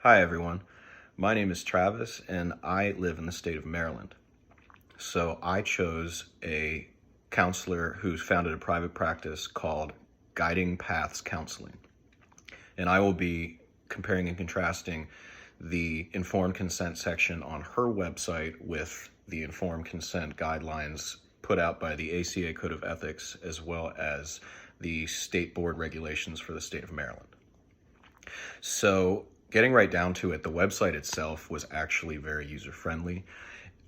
Hi everyone, my name is Travis and I live in the state of Maryland. So I chose a counselor who's founded a private practice called Guiding Paths Counseling. And I will be comparing and contrasting the informed consent section on her website with the informed consent guidelines put out by the ACA Code of Ethics as well as the state board regulations for the state of Maryland. So getting right down to it, the website itself was actually very user-friendly.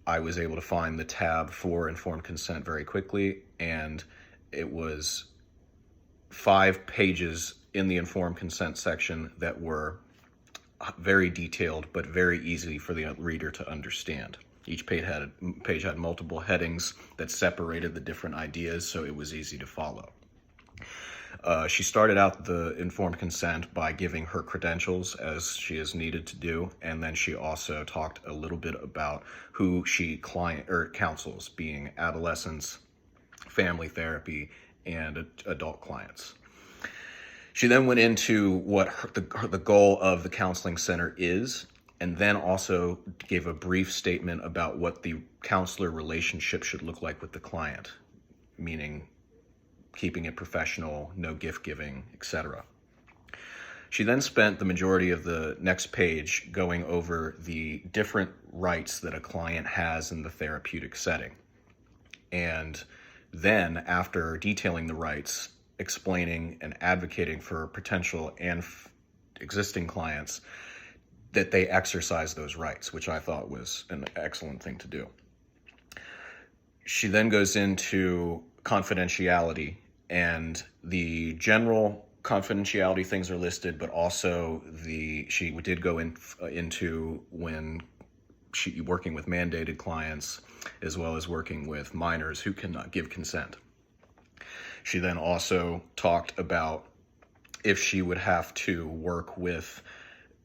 I was able to find the tab for informed consent very quickly, and it was 5 pages in the informed consent section that were very detailed, but very easy for the reader to understand. Each page had multiple headings that separated the different ideas, so it was easy to follow. She started out the informed consent by giving her credentials, as she is needed to do, and then she also talked a little bit about who she counsels, being adolescents, family therapy, and adult clients. She then went into what the goal of the counseling center is, and then also gave a brief statement about what the counselor relationship should look like with the client, meaning keeping it professional, no gift giving, etc. She then spent the majority of the next page going over the different rights that a client has in the therapeutic setting. And then, after detailing the rights, explaining and advocating for potential and existing clients that they exercise those rights, which I thought was an excellent thing to do. She then goes into confidentiality, and the general confidentiality things are listed, but also she did go into when she working with mandated clients as well as working with minors who cannot give consent. She then also talked about if she would have to work with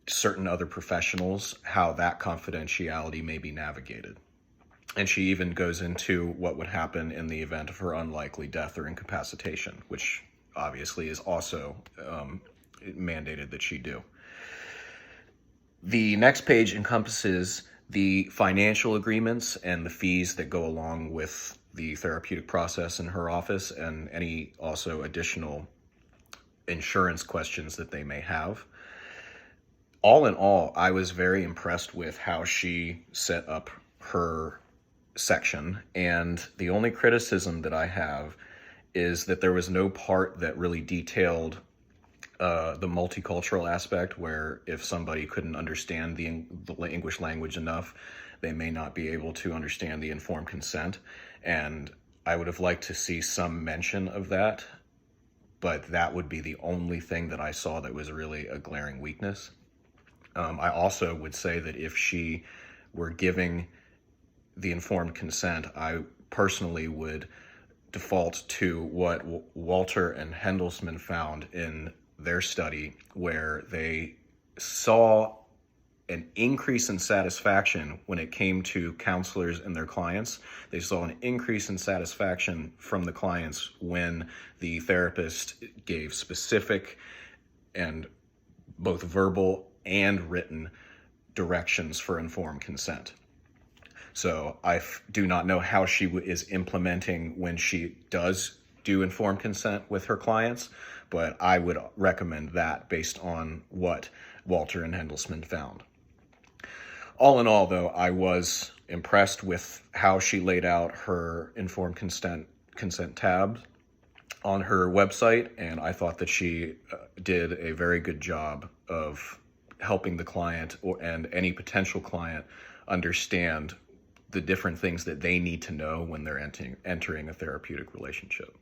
certain other professionals, how that confidentiality may be navigated. And she even goes into what would happen in the event of her unlikely death or incapacitation, which obviously is also mandated that she do. The next page encompasses the financial agreements and the fees that go along with the therapeutic process in her office, and any also additional insurance questions that they may have. All in all, I was very impressed with how she set up her section, and the only criticism that I have is that there was no part that really detailed the multicultural aspect, where if somebody couldn't understand the English language enough, they may not be able to understand the informed consent, and I would have liked to see some mention of that, but that would be the only thing that I saw that was really a glaring weakness. I also would say that if she were giving the informed consent, I personally would default to what Walter and Hendelsman found in their study, where they saw an increase in satisfaction when it came to counselors and their clients. They saw an increase in satisfaction from the clients when the therapist gave specific and both verbal and written directions for informed consent. So I do not know how she is implementing when she does do informed consent with her clients, but I would recommend that based on what Walter and Hendelsman found. All in all, though, I was impressed with how she laid out her informed consent tab on her website, and I thought that she did a very good job of helping the client and any potential client understand the different things that they need to know when they're entering a therapeutic relationship.